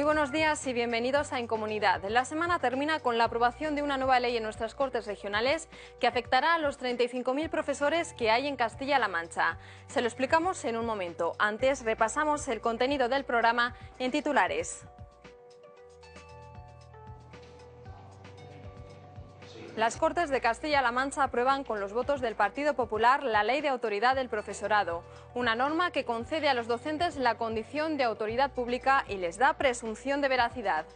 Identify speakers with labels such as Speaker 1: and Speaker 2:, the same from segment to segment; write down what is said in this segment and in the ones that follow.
Speaker 1: Muy buenos días y bienvenidos a Incomunidad. La semana termina con la aprobación de una nueva ley en nuestras Cortes Regionales que afectará a los 35.000 profesores que hay en Castilla-La Mancha. Se lo explicamos en un momento. Antes repasamos el contenido del programa en titulares. Las Cortes de Castilla-La Mancha aprueban con los votos del Partido Popular la Ley de Autoridad del Profesorado, una norma que concede a los docentes la condición de autoridad pública y les da presunción de veracidad.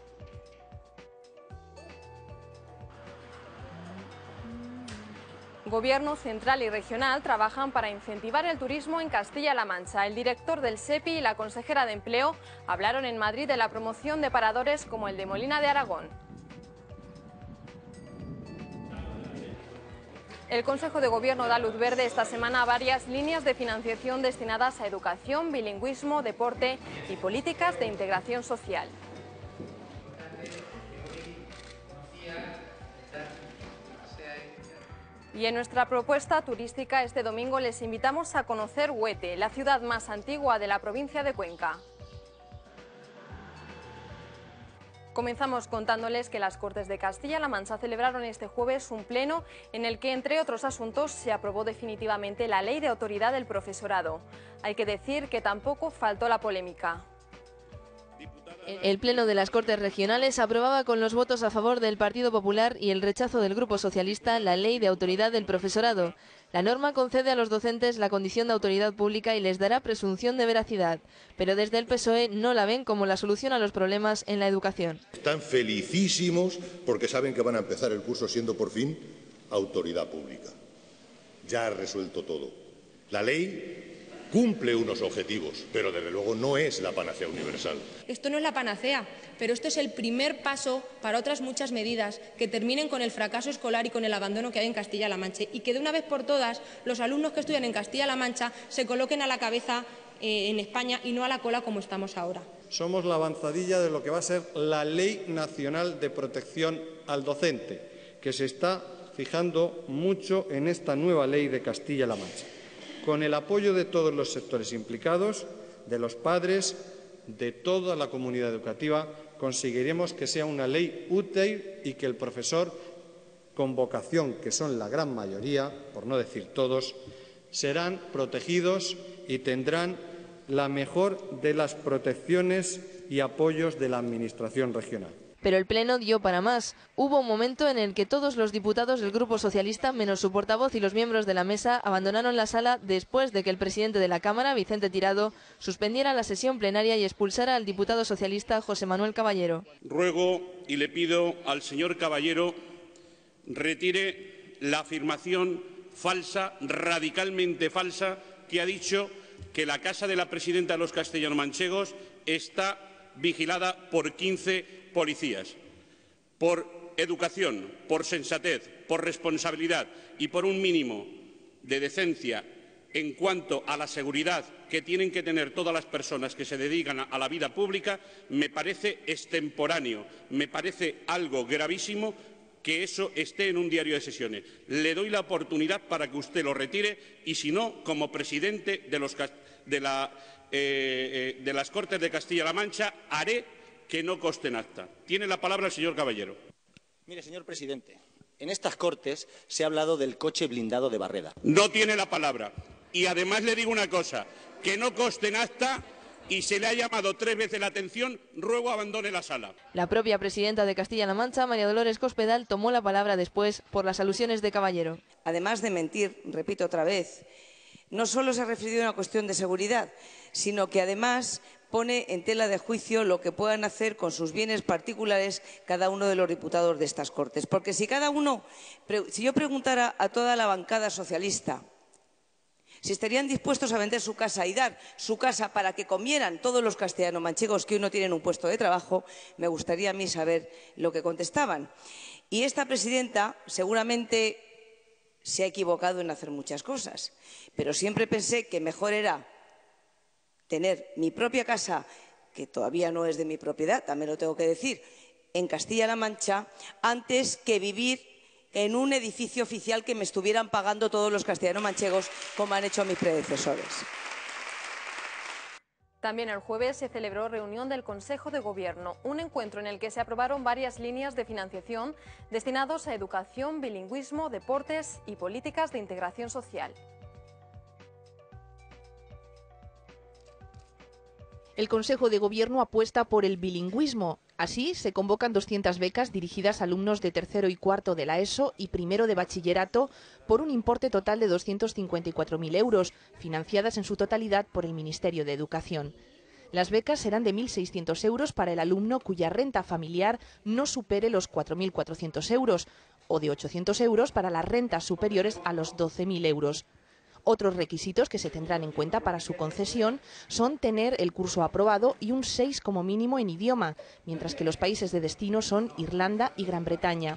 Speaker 1: Gobierno central y regional trabajan para incentivar el turismo en Castilla-La Mancha. El director del SEPI y la consejera de Empleo hablaron en Madrid de la promoción de paradores como el de Molina de Aragón. El Consejo de Gobierno da luz verde esta semana a varias líneas de financiación destinadas a educación, bilingüismo, deporte y políticas de integración social. Y en nuestra propuesta turística este domingo les invitamos a conocer Huete, la ciudad más antigua de la provincia de Cuenca. Comenzamos contándoles que las Cortes de Castilla-La Mancha celebraron este jueves un pleno en el que, entre otros asuntos, se aprobó definitivamente la Ley de Autoridad del Profesorado. Hay que decir que tampoco faltó la polémica.
Speaker 2: El Pleno de las Cortes Regionales aprobaba con los votos a favor del Partido Popular y el rechazo del Grupo Socialista la Ley de Autoridad del Profesorado. La norma concede a los docentes la condición de autoridad pública y les dará presunción de veracidad, pero desde el PSOE no la ven como la solución a los problemas en la educación.
Speaker 3: Están felicísimos porque saben que van a empezar el curso siendo por fin autoridad pública. Ya ha resuelto todo. La ley cumple unos objetivos, pero desde luego no es la panacea universal.
Speaker 4: Esto no es la panacea, pero esto es el primer paso para otras muchas medidas que terminen con el fracaso escolar y con el abandono que hay en Castilla-La Mancha, y que de una vez por todas los alumnos que estudian en Castilla-La Mancha se coloquen a la cabeza en España y no a la cola como estamos ahora.
Speaker 5: Somos la avanzadilla de lo que va a ser la Ley Nacional de Protección al Docente, que se está fijando mucho en esta nueva ley de Castilla-La Mancha. Con el apoyo de todos los sectores implicados, de los padres, de toda la comunidad educativa, conseguiremos que sea una ley útil y que el profesor con vocación, que son la gran mayoría, por no decir todos, serán protegidos y tendrán la mejor de las protecciones y apoyos de la Administración regional.
Speaker 2: Pero el Pleno dio para más. Hubo un momento en el que todos los diputados del Grupo Socialista, menos su portavoz y los miembros de la mesa, abandonaron la sala después de que el presidente de la Cámara, Vicente Tirado, suspendiera la sesión plenaria y expulsara al diputado socialista José Manuel Caballero.
Speaker 6: Ruego y le pido al señor Caballero retire la afirmación falsa, radicalmente falsa, que ha dicho que la casa de la presidenta de los castellanomanchegos está vigilada por 15 policías. Por educación, por sensatez, por responsabilidad y por un mínimo de decencia en cuanto a la seguridad que tienen que tener todas las personas que se dedican a la vida pública, me parece extemporáneo, me parece algo gravísimo que eso esté en un diario de sesiones. Le doy la oportunidad para que usted lo retire y, si no, como presidente de las Cortes de Castilla-La Mancha, haré que no conste en acta. Tiene la palabra el señor Caballero.
Speaker 7: Mire, señor presidente, en estas Cortes se ha hablado del coche blindado de Barreda.
Speaker 6: No tiene la palabra. Y además le digo una cosa, que no conste en acta, y se le ha llamado 3 veces la atención, ruego abandone la sala.
Speaker 2: La propia presidenta de Castilla-La Mancha, María Dolores Cospedal, tomó la palabra después por las alusiones de Caballero.
Speaker 8: Además de mentir, repito otra vez, no solo se ha referido a una cuestión de seguridad, sino que además pone en tela de juicio lo que puedan hacer con sus bienes particulares cada uno de los diputados de estas Cortes. Porque si yo preguntara a toda la bancada socialista si estarían dispuestos a vender su casa y dar su casa para que comieran todos los castellanomanchegos que hoy no tienen un puesto de trabajo, me gustaría a mí saber lo que contestaban. Y esta presidenta seguramente se ha equivocado en hacer muchas cosas, pero siempre pensé que mejor era tener mi propia casa, que todavía no es de mi propiedad, también lo tengo que decir, en Castilla-La Mancha, antes que vivir en un edificio oficial que me estuvieran pagando todos los castellanomanchegos, como han hecho mis predecesores.
Speaker 1: También el jueves se celebró reunión del Consejo de Gobierno, un encuentro en el que se aprobaron varias líneas de financiación destinados a educación, bilingüismo, deportes y políticas de integración social.
Speaker 2: El Consejo de Gobierno apuesta por el bilingüismo. Así, se convocan 200 becas dirigidas a alumnos de tercero y cuarto de la ESO y primero de bachillerato por un importe total de 254.000 euros, financiadas en su totalidad por el Ministerio de Educación. Las becas serán de 1.600 euros para el alumno cuya renta familiar no supere los 4.400 euros o de 800 euros para las rentas superiores a los 12.000 euros. Otros requisitos que se tendrán en cuenta para su concesión son tener el curso aprobado y un 6 como mínimo en idioma, mientras que los países de destino son Irlanda y Gran Bretaña.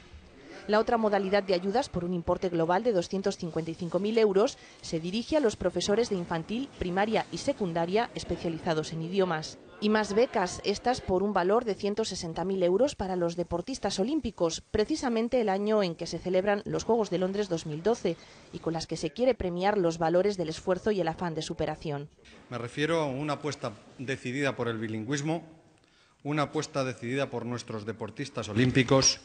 Speaker 2: La otra modalidad de ayudas, por un importe global de 255.000 euros, se dirige a los profesores de infantil, primaria y secundaria especializados en idiomas. Y más becas, estas por un valor de 160.000 euros para los deportistas olímpicos, precisamente el año en que se celebran los Juegos de Londres 2012 y con las que se quiere premiar los valores del esfuerzo y el afán de superación.
Speaker 5: Me refiero a una apuesta decidida por el bilingüismo, una apuesta decidida por nuestros deportistas olímpicos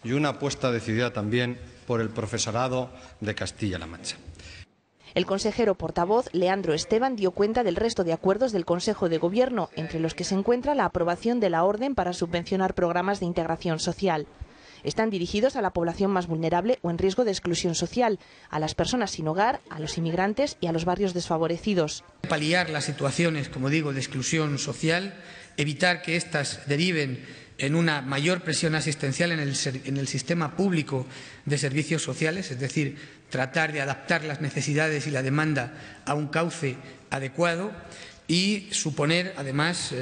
Speaker 5: y una apuesta decidida también por el profesorado de Castilla-La Mancha.
Speaker 2: El consejero portavoz, Leandro Esteban, dio cuenta del resto de acuerdos del Consejo de Gobierno, entre los que se encuentra la aprobación de la orden para subvencionar programas de integración social. Están dirigidos a la población más vulnerable o en riesgo de exclusión social, a las personas sin hogar, a los inmigrantes y a los barrios desfavorecidos.
Speaker 9: Paliar las situaciones, como digo, de exclusión social, evitar que éstas deriven en una mayor presión asistencial en el sistema público de servicios sociales, es decir, tratar de adaptar las necesidades y la demanda a un cauce adecuado y suponer, además,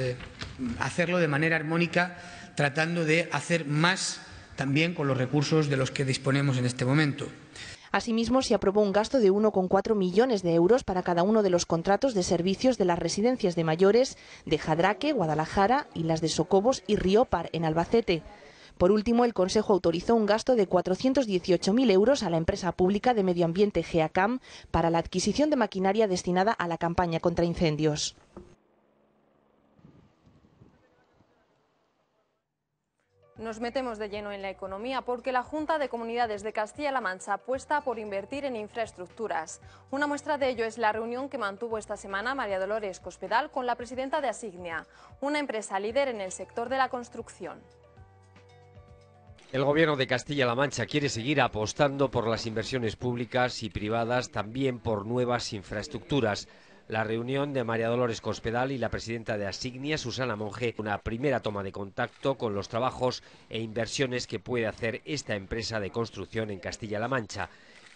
Speaker 9: hacerlo de manera armónica, tratando de hacer más también con los recursos de los que disponemos en este momento.
Speaker 2: Asimismo, se aprobó un gasto de 1,4 millones de euros para cada uno de los contratos de servicios de las residencias de mayores de Jadraque, Guadalajara y las de Socobos y Riópar, en Albacete. Por último, el Consejo autorizó un gasto de 418.000 euros a la empresa pública de medio ambiente GEACAM para la adquisición de maquinaria destinada a la campaña contra incendios.
Speaker 1: Nos metemos de lleno en la economía porque la Junta de Comunidades de Castilla-La Mancha apuesta por invertir en infraestructuras. Una muestra de ello es la reunión que mantuvo esta semana María Dolores Cospedal con la presidenta de Asignia, una empresa líder en el sector de la construcción.
Speaker 10: El Gobierno de Castilla-La Mancha quiere seguir apostando por las inversiones públicas y privadas, también por nuevas infraestructuras. La reunión de María Dolores Cospedal y la presidenta de Asignia, Susana Monge, una primera toma de contacto con los trabajos e inversiones que puede hacer esta empresa de construcción en Castilla-La Mancha.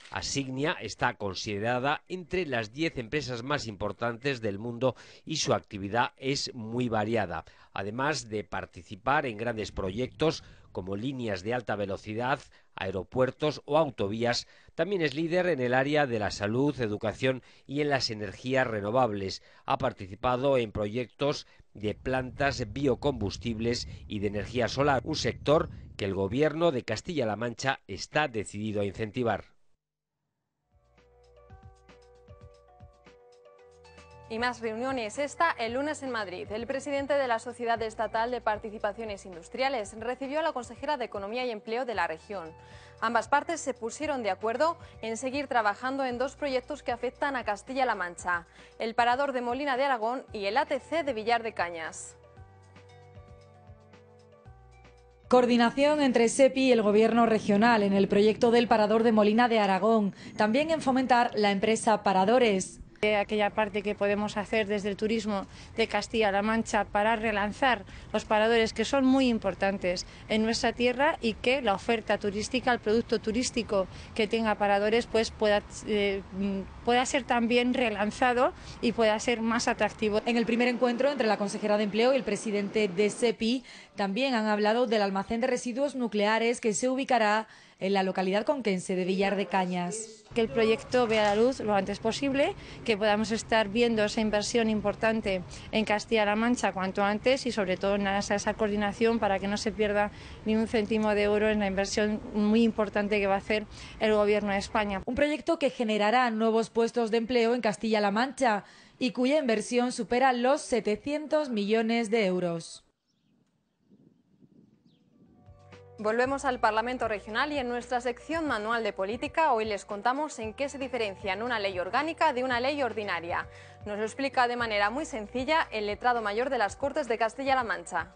Speaker 10: Asignia está considerada entre las 10 empresas más importantes del mundo y su actividad es muy variada. Además de participar en grandes proyectos como líneas de alta velocidad, aeropuertos o autovías, también es líder en el área de la salud, educación y en las energías renovables. Ha participado en proyectos de plantas biocombustibles y de energía solar, un sector que el Gobierno de Castilla-La Mancha está decidido a incentivar.
Speaker 1: Y más reuniones. Esta el lunes en Madrid. El presidente de la Sociedad Estatal de Participaciones Industriales recibió a la consejera de Economía y Empleo de la región. Ambas partes se pusieron de acuerdo en seguir trabajando en dos proyectos que afectan a Castilla-La Mancha: el Parador de Molina de Aragón y el ATC de Villar de Cañas.
Speaker 11: Coordinación entre SEPI y el Gobierno regional en el proyecto del Parador de Molina de Aragón. También en fomentar la empresa Paradores.
Speaker 12: Aquella parte que podemos hacer desde el turismo de Castilla-La Mancha para relanzar los paradores, que son muy importantes en nuestra tierra, y que la oferta turística, el producto turístico que tenga paradores, pues pueda ser también relanzado y pueda ser más atractivo.
Speaker 11: En el primer encuentro entre la consejera de Empleo y el presidente de SEPI también han hablado del almacén de residuos nucleares que se ubicará en la localidad conquense de Villar de Cañas.
Speaker 12: Que el proyecto vea la luz lo antes posible, que podamos estar viendo esa inversión importante en Castilla-La Mancha cuanto antes y sobre todo en esa coordinación para que no se pierda ni un céntimo de euro en la inversión muy importante que va a hacer el Gobierno de España.
Speaker 11: Un proyecto que generará nuevos puestos de empleo en Castilla-La Mancha y cuya inversión supera los 700 millones de euros.
Speaker 1: Volvemos al Parlamento Regional y en nuestra sección Manual de Política hoy les contamos en qué se diferencian una ley orgánica de una ley ordinaria. Nos lo explica de manera muy sencilla el letrado mayor de las Cortes de Castilla-La Mancha.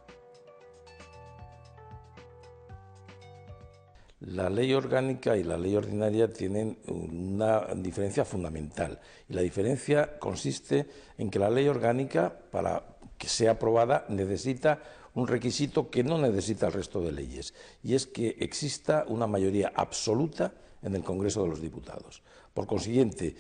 Speaker 13: La ley orgánica y la ley ordinaria tienen una diferencia fundamental y la diferencia consiste en que la ley orgánica, para que sea aprobada, necesita un requisito que no necesita el resto de leyes, y es que exista una mayoría absoluta en el Congreso de los Diputados. Por consiguiente,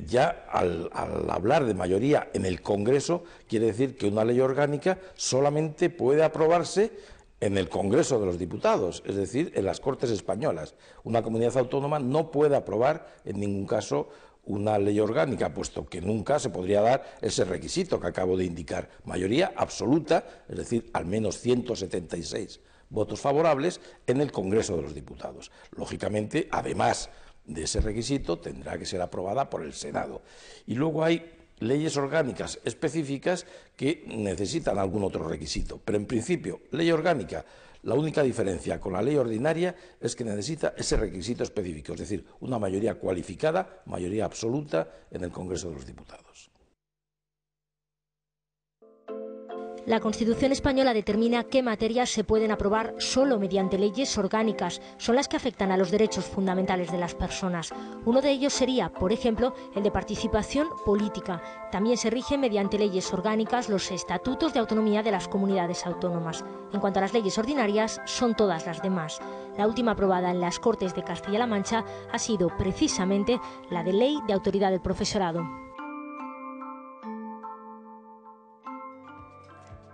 Speaker 13: ya al hablar de mayoría en el Congreso, quiere decir que una ley orgánica solamente puede aprobarse en el Congreso de los Diputados, es decir, en las Cortes españolas. Una comunidad autónoma no puede aprobar en ningún caso una ley orgánica, puesto que nunca se podría dar ese requisito que acabo de indicar, mayoría absoluta, es decir, al menos 176 votos favorables en el Congreso de los Diputados. Lógicamente, además de ese requisito, tendrá que ser aprobada por el Senado. Y luego hay leyes orgánicas específicas que necesitan algún otro requisito, pero en principio, ley orgánica. La única diferencia con la ley ordinaria es que necesita ese requisito específico, es decir, una mayoría cualificada, mayoría absoluta en el Congreso de los Diputados.
Speaker 14: La Constitución española determina qué materias se pueden aprobar solo mediante leyes orgánicas. Son las que afectan a los derechos fundamentales de las personas. Uno de ellos sería, por ejemplo, el de participación política. También se rigen mediante leyes orgánicas los estatutos de autonomía de las comunidades autónomas. En cuanto a las leyes ordinarias, son todas las demás. La última aprobada en las Cortes de Castilla-La Mancha ha sido precisamente la de Ley de Autoridad del Profesorado.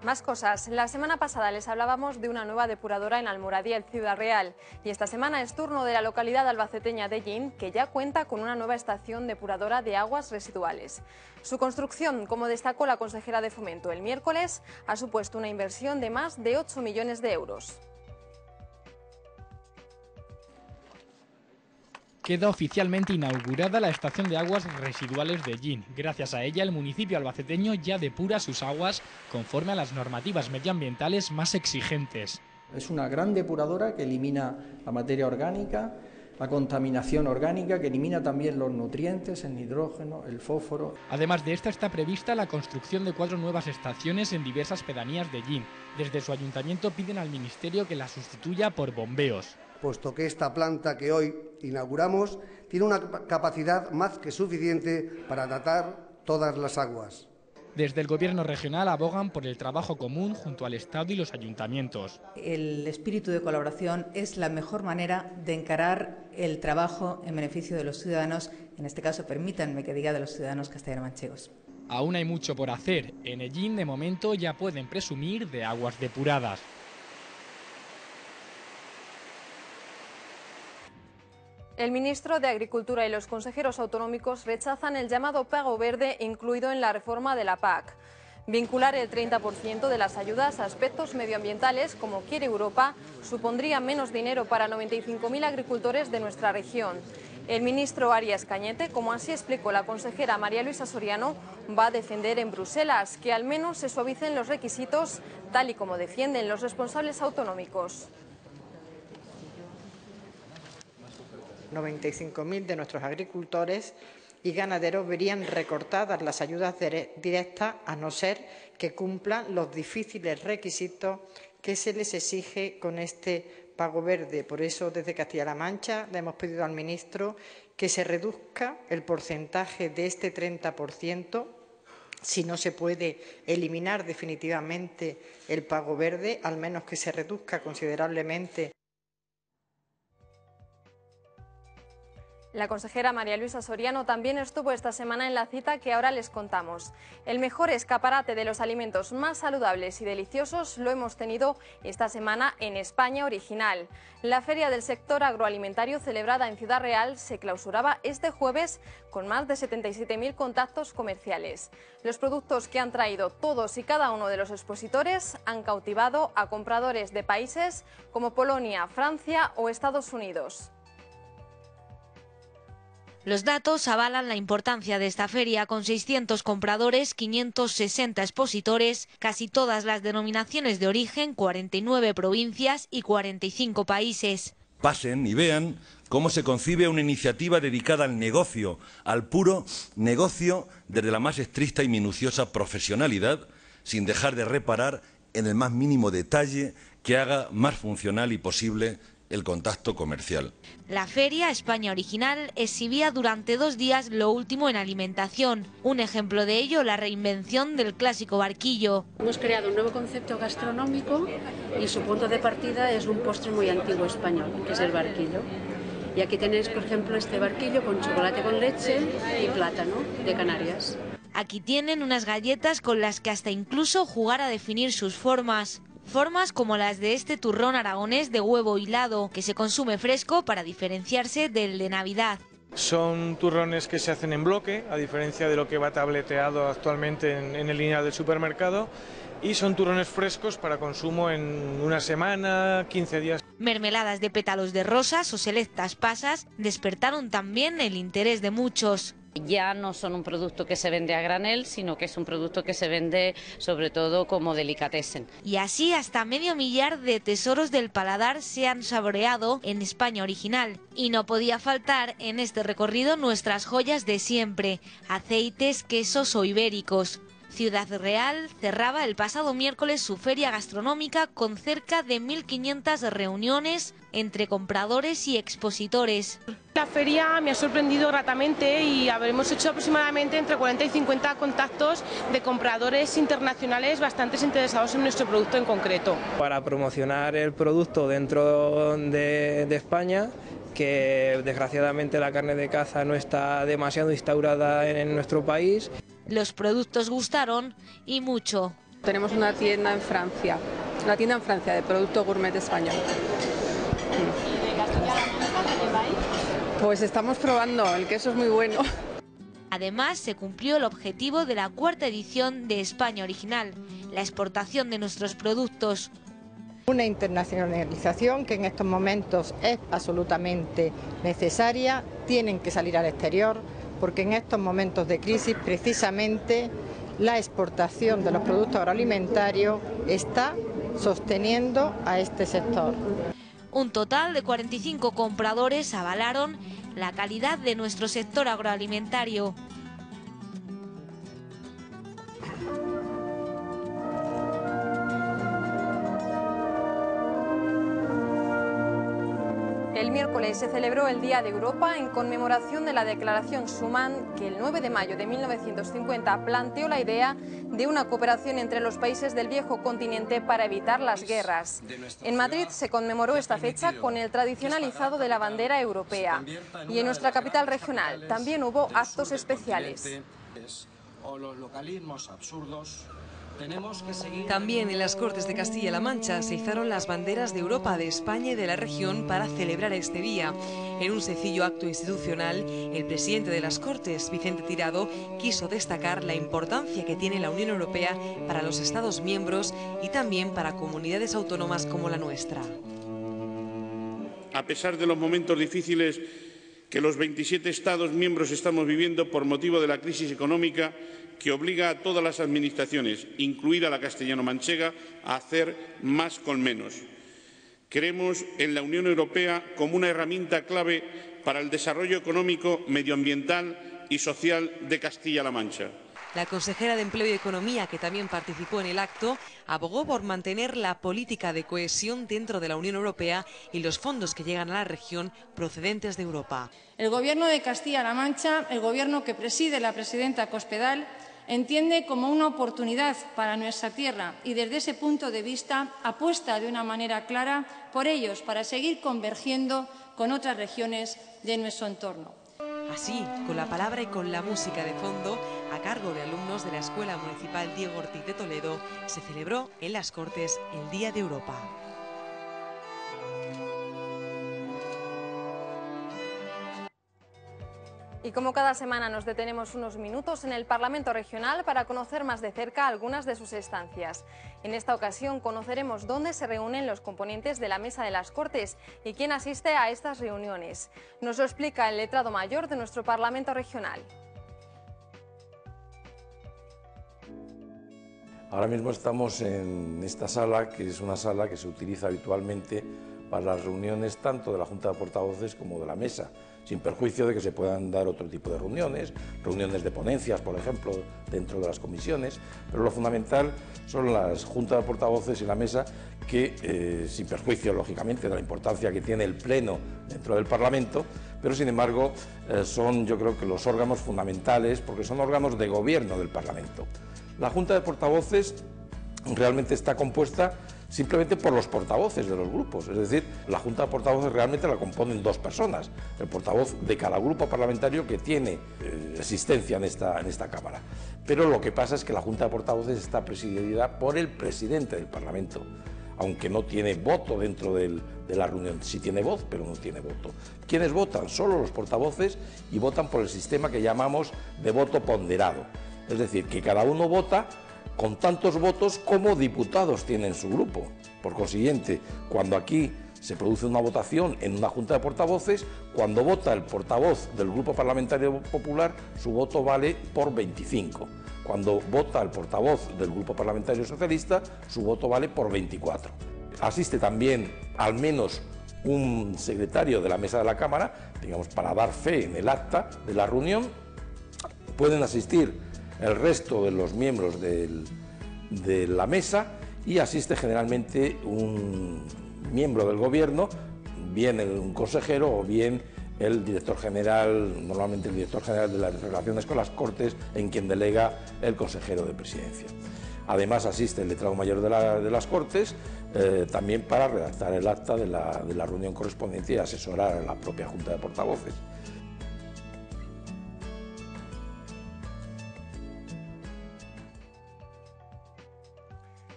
Speaker 1: Más cosas. La semana pasada les hablábamos de una nueva depuradora en Almoradí, Ciudad Real, y esta semana es turno de la localidad albaceteña de Llín, que ya cuenta con una nueva estación depuradora de aguas residuales. Su construcción, como destacó la consejera de Fomento el miércoles, ha supuesto una inversión de más de 8 millones de euros.
Speaker 15: Queda oficialmente inaugurada la estación de aguas residuales de Llín. Gracias a ella, el municipio albaceteño ya depura sus aguas conforme a las normativas medioambientales más exigentes.
Speaker 16: Es una gran depuradora que elimina la materia orgánica, la contaminación orgánica, que elimina también los nutrientes, el nitrógeno, el fósforo.
Speaker 15: Además de esta, está prevista la construcción de 4 nuevas estaciones en diversas pedanías de Llín. Desde su ayuntamiento piden al Ministerio que la sustituya por bombeos.
Speaker 17: Puesto que esta planta que hoy inauguramos tiene una capacidad más que suficiente para tratar todas las aguas.
Speaker 15: Desde el Gobierno regional abogan por el trabajo común junto al Estado y los ayuntamientos.
Speaker 18: El espíritu de colaboración es la mejor manera de encarar el trabajo en beneficio de los ciudadanos, en este caso permítanme que diga de los ciudadanos castellano-manchegos.
Speaker 15: Aún hay mucho por hacer. En Ellín, de momento, ya pueden presumir de aguas depuradas.
Speaker 1: El ministro de Agricultura y los consejeros autonómicos rechazan el llamado pago verde incluido en la reforma de la PAC. Vincular el 30% de las ayudas a aspectos medioambientales, como quiere Europa, supondría menos dinero para 95.000 agricultores de nuestra región. El ministro Arias Cañete, como así explicó la consejera María Luisa Soriano, va a defender en Bruselas que al menos se suavicen los requisitos, tal y como defienden los responsables autonómicos.
Speaker 19: 95.000 de nuestros agricultores y ganaderos verían recortadas las ayudas directas a no ser que cumplan los difíciles requisitos que se les exige con este pago verde. Por eso, desde Castilla-La Mancha le hemos pedido al ministro que se reduzca el porcentaje de este 30%. Si no se puede eliminar definitivamente el pago verde, al menos que se reduzca considerablemente.
Speaker 1: La consejera María Luisa Soriano también estuvo esta semana en la cita que ahora les contamos. El mejor escaparate de los alimentos más saludables y deliciosos lo hemos tenido esta semana en España Original. La feria del sector agroalimentario celebrada en Ciudad Real se clausuraba este jueves con más de 77.000 contactos comerciales. Los productos que han traído todos y cada uno de los expositores han cautivado a compradores de países como Polonia, Francia o Estados Unidos.
Speaker 20: Los datos avalan la importancia de esta feria, con 600 compradores, 560 expositores, casi todas las denominaciones de origen, 49 provincias y 45 países.
Speaker 21: Pasen y vean cómo se concibe una iniciativa dedicada al negocio, al puro negocio, desde la más estricta y minuciosa profesionalidad, sin dejar de reparar en el más mínimo detalle que haga más funcional y posible el contacto comercial.
Speaker 20: La feria España Original exhibía durante 2 días lo último en alimentación. Un ejemplo de ello, la reinvención del clásico barquillo.
Speaker 22: Hemos creado un nuevo concepto gastronómico y su punto de partida es un postre muy antiguo español, que es el barquillo. Y aquí tenéis, por ejemplo, este barquillo con chocolate con leche y plátano de Canarias.
Speaker 20: Aquí tienen unas galletas con las que hasta incluso jugar a definir sus formas. Formas como las de este turrón aragonés de huevo hilado, que se consume fresco para diferenciarse del de Navidad.
Speaker 23: Son turrones que se hacen en bloque, a diferencia de lo que va tableteado actualmente en el lineal del supermercado, y son turrones frescos para consumo en una semana, 15 días.
Speaker 20: Mermeladas de pétalos de rosas o selectas pasas despertaron también el interés de muchos.
Speaker 24: Ya no son un producto que se vende a granel, sino que es un producto que se vende sobre todo como delicatessen.
Speaker 20: Y así hasta medio millar de tesoros del paladar se han saboreado en España Original. Y no podía faltar en este recorrido nuestras joyas de siempre: aceites, quesos o ibéricos. Ciudad Real cerraba el pasado miércoles su feria gastronómica con cerca de 1.500 reuniones entre compradores y expositores.
Speaker 25: La feria me ha sorprendido gratamente y habremos hecho aproximadamente entre 40 y 50 contactos de compradores internacionales bastante interesados en nuestro producto en concreto.
Speaker 23: Para promocionar el producto dentro de España, que desgraciadamente la carne de caza no está demasiado instaurada en nuestro país.
Speaker 20: Los productos gustaron y mucho.
Speaker 26: Tenemos una tienda en Francia, de producto gourmet español. Pues estamos probando, el queso es muy bueno.
Speaker 20: Además, se cumplió el objetivo de la 4ª edición de España Original, la exportación de nuestros productos.
Speaker 19: Una internacionalización que en estos momentos es absolutamente necesaria, tienen que salir al exterior, porque en estos momentos de crisis precisamente la exportación de los productos agroalimentarios está sosteniendo a este sector.
Speaker 20: Un total de 45 compradores avalaron la calidad de nuestro sector agroalimentario.
Speaker 1: El miércoles se celebró el Día de Europa en conmemoración de la Declaración Schuman, que el 9 de mayo de 1950 planteó la idea de una cooperación entre los países del viejo continente para evitar las guerras. En Madrid se conmemoró esta fecha con el tradicional izado de la bandera europea. Y en nuestra capital regional también hubo actos especiales.
Speaker 27: O los localismos absurdos.
Speaker 2: También en las Cortes de Castilla-La Mancha se izaron las banderas de Europa, de España y de la región para celebrar este día. En un sencillo acto institucional, el presidente de las Cortes, Vicente Tirado, quiso destacar la importancia que tiene la Unión Europea para los Estados miembros y también para comunidades autónomas como la nuestra.
Speaker 6: A pesar de los momentos difíciles que los 27 Estados miembros estamos viviendo por motivo de la crisis económica, que obliga a todas las administraciones, incluida la castellano-manchega, a hacer más con menos. Creemos en la Unión Europea como una herramienta clave para el desarrollo económico, medioambiental y social de Castilla-La Mancha.
Speaker 2: La consejera de Empleo y Economía, que también participó en el acto, abogó por mantener la política de cohesión dentro de la Unión Europea y los fondos que llegan a la región procedentes de Europa.
Speaker 4: El Gobierno de Castilla-La Mancha, el Gobierno que preside la presidenta Cospedal, entiende como una oportunidad para nuestra tierra y desde ese punto de vista apuesta de una manera clara por ellos para seguir convergiendo con otras regiones de nuestro entorno.
Speaker 2: Así, con la palabra y con la música de fondo, a cargo de alumnos de la Escuela Municipal Diego Ortiz de Toledo, se celebró en las Cortes el Día de Europa.
Speaker 1: Y como cada semana nos detenemos unos minutos en el Parlamento Regional para conocer más de cerca algunas de sus estancias. En esta ocasión conoceremos dónde se reúnen los componentes de la Mesa de las Cortes y quién asiste a estas reuniones. Nos lo explica el letrado mayor de nuestro Parlamento Regional.
Speaker 13: Ahora mismo estamos en esta sala, que es una sala que se utiliza habitualmente para las reuniones tanto de la Junta de Portavoces como de la Mesa, sin perjuicio de que se puedan dar otro tipo de reuniones de ponencias, por ejemplo, dentro de las comisiones, pero lo fundamental son las Juntas de Portavoces y la Mesa que, sin perjuicio, lógicamente, de la importancia que tiene el Pleno dentro del Parlamento, pero sin embargo son, yo creo que, los órganos fundamentales, porque son órganos de gobierno del Parlamento. La Junta de Portavoces realmente está compuesta simplemente por los portavoces de los grupos, es decir, la Junta de Portavoces realmente la componen dos personas, el portavoz de cada grupo parlamentario que tiene existencia en esta Cámara. Pero lo que pasa es que la Junta de Portavoces está presidida por el presidente del Parlamento, aunque no tiene voto dentro de la reunión, sí tiene voz, pero no tiene voto. ¿Quiénes votan? Solo los portavoces, y votan por el sistema que llamamos de voto ponderado, es decir, que cada uno vota con tantos votos como diputados tiene en su grupo. Por consiguiente, cuando aquí se produce una votación en una Junta de Portavoces, cuando vota el portavoz del Grupo Parlamentario Popular, su voto vale por 25. Cuando vota el portavoz del Grupo Parlamentario Socialista, su voto vale por 24. Asiste también al menos un secretario de la Mesa de la Cámara, digamos, para dar fe en el acta de la reunión. Pueden asistir el resto de los miembros de la mesa y asiste generalmente un miembro del gobierno, bien un consejero o bien el director general, normalmente el director general de las relaciones con las Cortes, en quien delega el consejero de presidencia. Además asiste el letrado mayor de las Cortes, también para redactar el acta de la reunión correspondiente y asesorar a la propia Junta de Portavoces.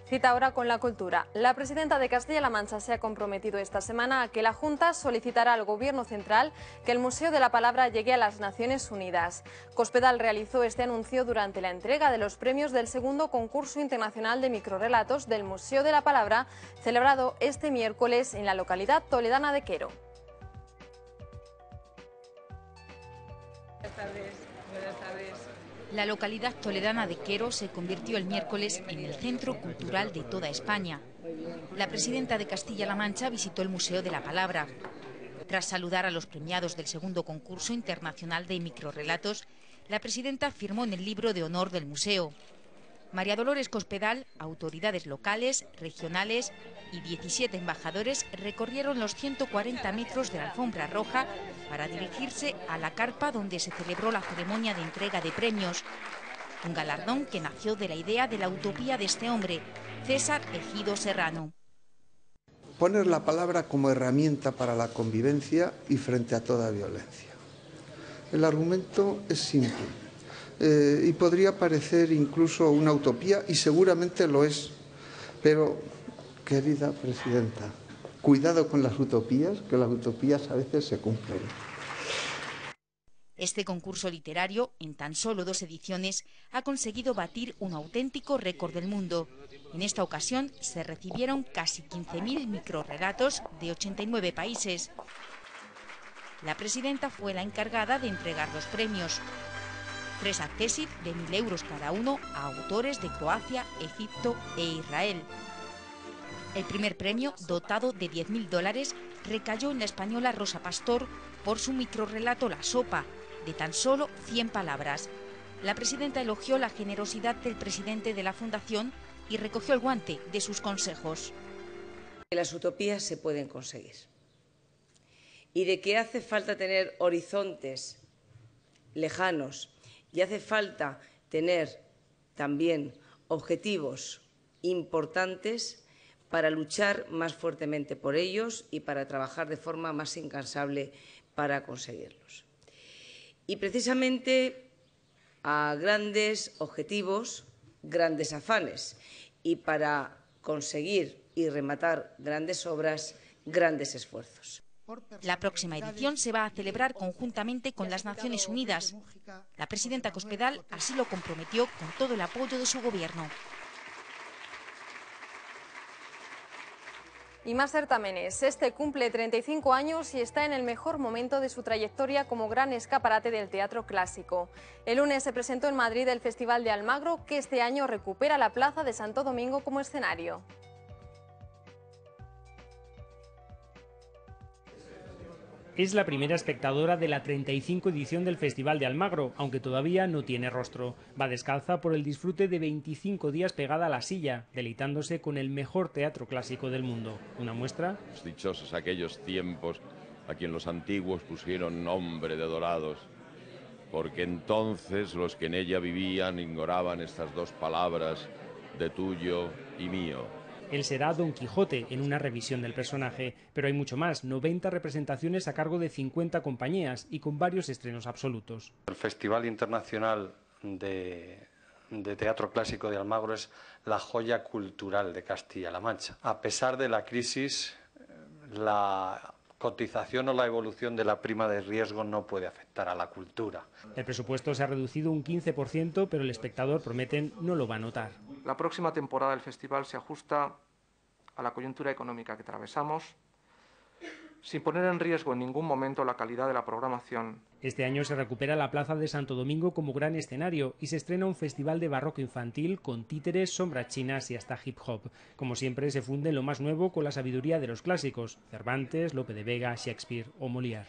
Speaker 1: Cita ahora con la cultura. La presidenta de Castilla-La Mancha se ha comprometido esta semana a que la Junta solicitará al Gobierno central que el Museo de la Palabra llegue a las Naciones Unidas. Cospedal realizó este anuncio durante la entrega de los premios del segundo concurso internacional de microrrelatos del Museo de la Palabra, celebrado este miércoles en la localidad toledana de Quero.
Speaker 3: Buenas tardes. Buenas tardes.
Speaker 5: La localidad toledana de Quero se convirtió el miércoles en el centro cultural de toda España. La presidenta de Castilla-La Mancha visitó el Museo de la Palabra. Tras saludar a los premiados del segundo concurso internacional de microrrelatos, la presidenta firmó en el libro de honor del museo. María Dolores Cospedal, autoridades locales, regionales y 17 embajadores recorrieron los 140 metros de la alfombra roja para dirigirse a la carpa donde se celebró la ceremonia de entrega de premios. Un galardón que nació de la idea de la utopía de este hombre, César Ejido Serrano.
Speaker 7: Poner la palabra como herramienta para la convivencia y frente a toda violencia. El argumento es simple. Y podría parecer incluso una utopía, y seguramente lo es. Pero, querida presidenta, cuidado con las utopías, que las utopías a veces se cumplen.
Speaker 5: Este concurso literario, en tan solo 2 ediciones, ha conseguido batir un auténtico récord del mundo. En esta ocasión se recibieron casi 15.000 microrrelatos de 89 países. La presidenta fue la encargada de entregar los premios. 3 accésit de 1.000 euros cada uno a autores de Croacia, Egipto e Israel. El primer premio, dotado de $10.000, recayó en la española Rosa Pastor por su microrrelato La Sopa, de tan solo 100 palabras. La presidenta elogió la generosidad del presidente de la Fundación y recogió el guante de sus consejos.
Speaker 8: Las utopías se pueden conseguir y de que hace falta tener horizontes lejanos y hace falta tener también objetivos importantes para luchar más fuertemente por ellos y para trabajar de forma más incansable para conseguirlos. Y precisamente a grandes objetivos, grandes afanes, y para conseguir y rematar grandes obras, grandes esfuerzos.
Speaker 5: La próxima edición se va a celebrar conjuntamente con las Naciones Unidas. La presidenta Cospedal así lo comprometió con todo el apoyo de su gobierno.
Speaker 1: Y más certámenes. Este cumple 35 años y está en el mejor momento de su trayectoria como gran escaparate del teatro clásico. El lunes se presentó en Madrid el Festival de Almagro, que este año recupera la Plaza de Santo Domingo como escenario.
Speaker 9: Es la primera espectadora de la 35 edición del Festival de Almagro, aunque todavía no tiene rostro. Va descalza por el disfrute de 25 días pegada a la silla, deleitándose con el mejor teatro clásico del mundo. Una muestra.
Speaker 10: Dichosos aquellos tiempos a quien los antiguos pusieron nombre de dorados, porque entonces los que en ella vivían ignoraban estas dos palabras de tuyo y mío.
Speaker 9: Él será Don Quijote en una revisión del personaje, pero hay mucho más, 90 representaciones a cargo de 50 compañías y con varios estrenos absolutos.
Speaker 11: El Festival Internacional de Teatro Clásico de Almagro es la joya cultural de Castilla-La Mancha. A pesar de la crisis, la cotización o la evolución de la prima de riesgo no puede afectar a la cultura.
Speaker 9: El presupuesto se ha reducido un 15%, pero el espectador, prometen, no lo va a notar.
Speaker 12: La próxima temporada del festival se ajusta a la coyuntura económica que atravesamos, sin poner en riesgo en ningún momento la calidad de la programación.
Speaker 9: Este año se recupera la Plaza de Santo Domingo como gran escenario y se estrena un festival de barroco infantil con títeres, sombras chinas y hasta hip hop. Como siempre, se funde lo más nuevo con la sabiduría de los clásicos: Cervantes, Lope de Vega, Shakespeare o Molière.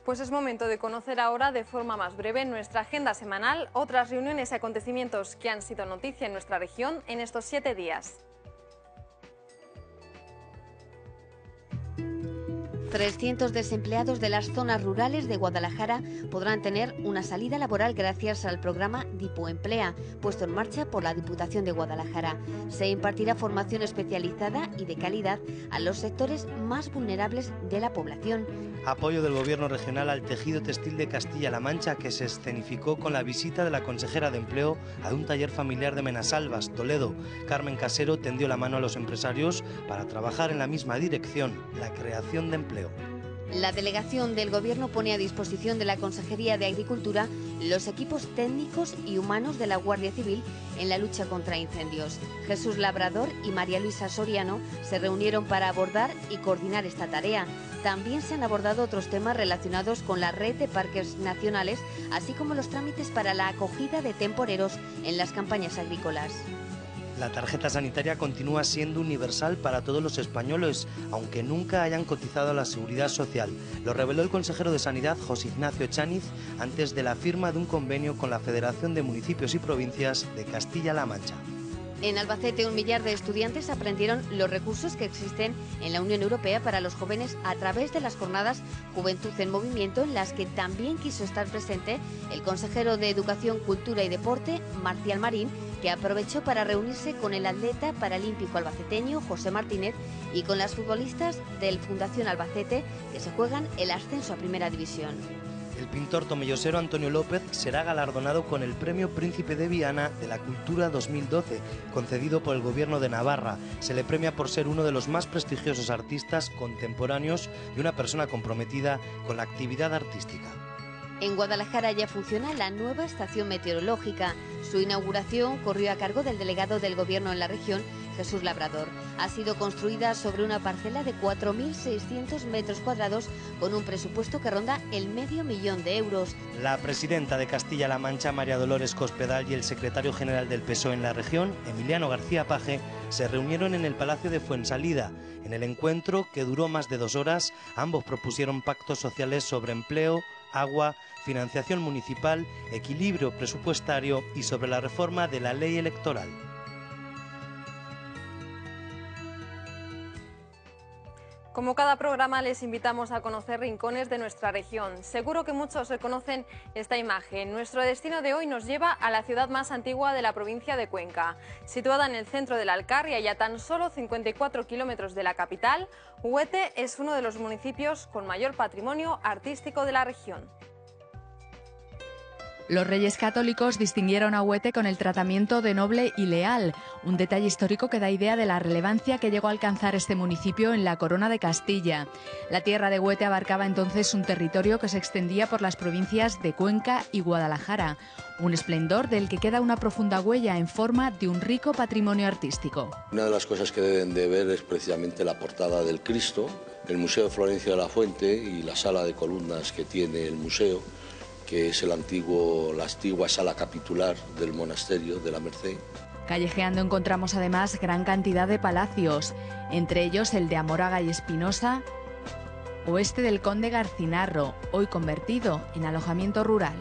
Speaker 1: Pues es momento de conocer ahora de forma más breve en nuestra agenda semanal otras reuniones y acontecimientos que han sido noticia en nuestra región en estos 7 días.
Speaker 14: 300 desempleados de las zonas rurales de Guadalajara podrán tener una salida laboral gracias al programa Dipoemplea, puesto en marcha por la Diputación de Guadalajara. Se impartirá formación especializada y de calidad a los sectores más vulnerables de la población.
Speaker 16: Apoyo del Gobierno regional al tejido textil de Castilla-La Mancha, que se escenificó con la visita de la consejera de Empleo a un taller familiar de Menasalvas, Toledo. Carmen Casero tendió la mano a los empresarios para trabajar en la misma dirección, la creación de empleo.
Speaker 14: La delegación del Gobierno pone a disposición de la Consejería de Agricultura los equipos técnicos y humanos de la Guardia Civil en la lucha contra incendios. Jesús Labrador y María Luisa Soriano se reunieron para abordar y coordinar esta tarea. También se han abordado otros temas relacionados con la red de parques nacionales, así como los trámites para la acogida de temporeros en las campañas agrícolas.
Speaker 16: La tarjeta sanitaria continúa siendo universal para todos los españoles, aunque nunca hayan cotizado a la Seguridad Social. Lo reveló el consejero de Sanidad, José Ignacio Chániz, antes de la firma de un convenio con la Federación de Municipios y Provincias de Castilla-La Mancha.
Speaker 14: En Albacete, 1 millar de estudiantes aprendieron los recursos que existen en la Unión Europea para los jóvenes a través de las jornadas Juventud en Movimiento, en las que también quiso estar presente el consejero de Educación, Cultura y Deporte, Marcial Marín, que aprovechó para reunirse con el atleta paralímpico albaceteño José Martínez y con las futbolistas del Fundación Albacete, que se juegan el ascenso a Primera División.
Speaker 16: El pintor tomellosero Antonio López será galardonado con el Premio Príncipe de Viana de la Cultura 2012, concedido por el Gobierno de Navarra. Se le premia por ser uno de los más prestigiosos artistas contemporáneos y una persona comprometida con la actividad artística.
Speaker 14: En Guadalajara ya funciona la nueva estación meteorológica. Su inauguración corrió a cargo del delegado del Gobierno en la región, Jesús Labrador. Ha sido construida sobre una parcela de 4.600 metros cuadrados con un presupuesto que ronda el $500.000 de euros.
Speaker 16: La presidenta de Castilla-La Mancha, María Dolores Cospedal, y el secretario general del PSOE en la región, Emiliano García Paje, se reunieron en el Palacio de Fuensalida. En el encuentro, que duró más de 2 horas, ambos propusieron pactos sociales sobre empleo, agua, financiación municipal, equilibrio presupuestario y sobre la reforma de la ley electoral.
Speaker 1: Como cada programa, les invitamos a conocer rincones de nuestra región. Seguro que muchos reconocen esta imagen. Nuestro destino de hoy nos lleva a la ciudad más antigua de la provincia de Cuenca. Situada en el centro del Alcarria y a tan solo 54 kilómetros de la capital, Huete es uno de los municipios con mayor patrimonio artístico de la región.
Speaker 15: Los Reyes Católicos distinguieron a Huete con el tratamiento de noble y leal, un detalle histórico que da idea de la relevancia que llegó a alcanzar este municipio en la Corona de Castilla. La tierra de Huete abarcaba entonces un territorio que se extendía por las provincias de Cuenca y Guadalajara, un esplendor del que queda una profunda huella en forma de un rico patrimonio artístico.
Speaker 17: Una de las cosas que deben de ver es precisamente la portada del Cristo, el Museo de Florencio de la Fuente y la sala de columnas que tiene el museo, que es la antigua sala capitular del monasterio de la Merced.
Speaker 15: Callejeando encontramos además gran cantidad de palacios, entre ellos el de Amoraga y Espinosa, o este del conde Garcinarro, hoy convertido en alojamiento rural.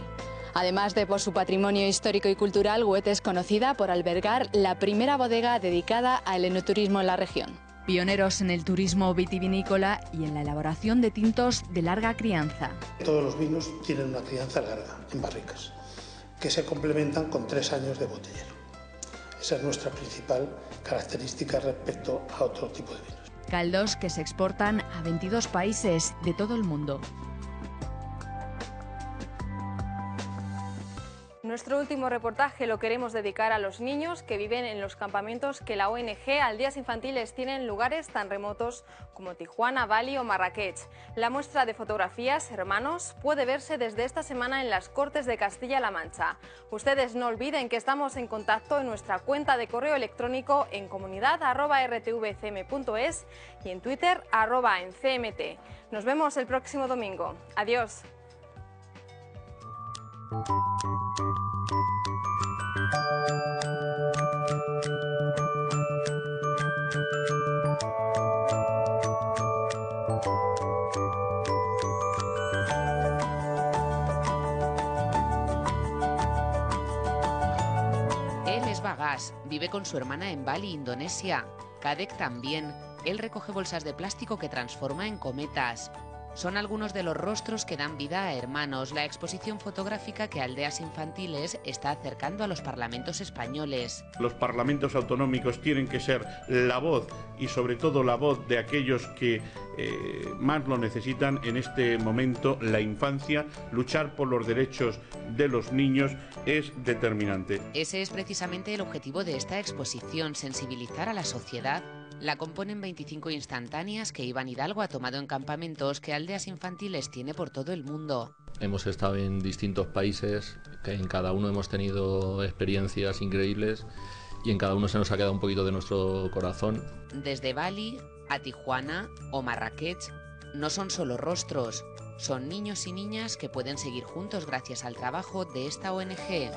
Speaker 15: Además de por su patrimonio histórico y cultural, Huete es conocida por albergar la primera bodega dedicada al enoturismo en la región. Pioneros en el turismo vitivinícola y en la elaboración de tintos de larga crianza.
Speaker 18: Todos los vinos tienen una crianza larga, en barricas, que se complementan con 3 años de botellero. Esa es nuestra principal característica respecto a otro tipo de vinos.
Speaker 15: Caldos que se exportan a 22 países de todo el mundo.
Speaker 1: Nuestro último reportaje lo queremos dedicar a los niños que viven en los campamentos que la ONG Aldeas Infantiles tiene en lugares tan remotos como Tijuana, Bali o Marrakech. La muestra de fotografías Hermanos puede verse desde esta semana en las Cortes de Castilla-La Mancha. Ustedes no olviden que estamos en contacto en nuestra cuenta de correo electrónico en comunidad@rtvcm.es y en Twitter @encmt. Nos vemos el próximo domingo. Adiós.
Speaker 21: Él es Bagas, vive con su hermana en Bali, Indonesia. Kadek también. Él recoge bolsas de plástico que transforma en cometas. Son algunos de los rostros que dan vida a Hermanos, la exposición fotográfica que Aldeas Infantiles está acercando a los parlamentos españoles.
Speaker 6: Los parlamentos autonómicos tienen que ser la voz y sobre todo la voz de aquellos que más lo necesitan en este momento, la infancia. Luchar por los derechos de los niños es determinante.
Speaker 21: Ese es precisamente el objetivo de esta exposición, sensibilizar a la sociedad. La componen 25 instantáneas que Iván Hidalgo ha tomado en campamentos que Aldeas Infantiles tiene por todo el mundo.
Speaker 22: Hemos estado en distintos países, que en cada uno hemos tenido experiencias increíbles y en cada uno se nos ha quedado un poquito de nuestro corazón.
Speaker 21: Desde Bali a Tijuana o Marrakech, no son solo rostros, son niños y niñas que pueden seguir juntos gracias al trabajo de esta ONG.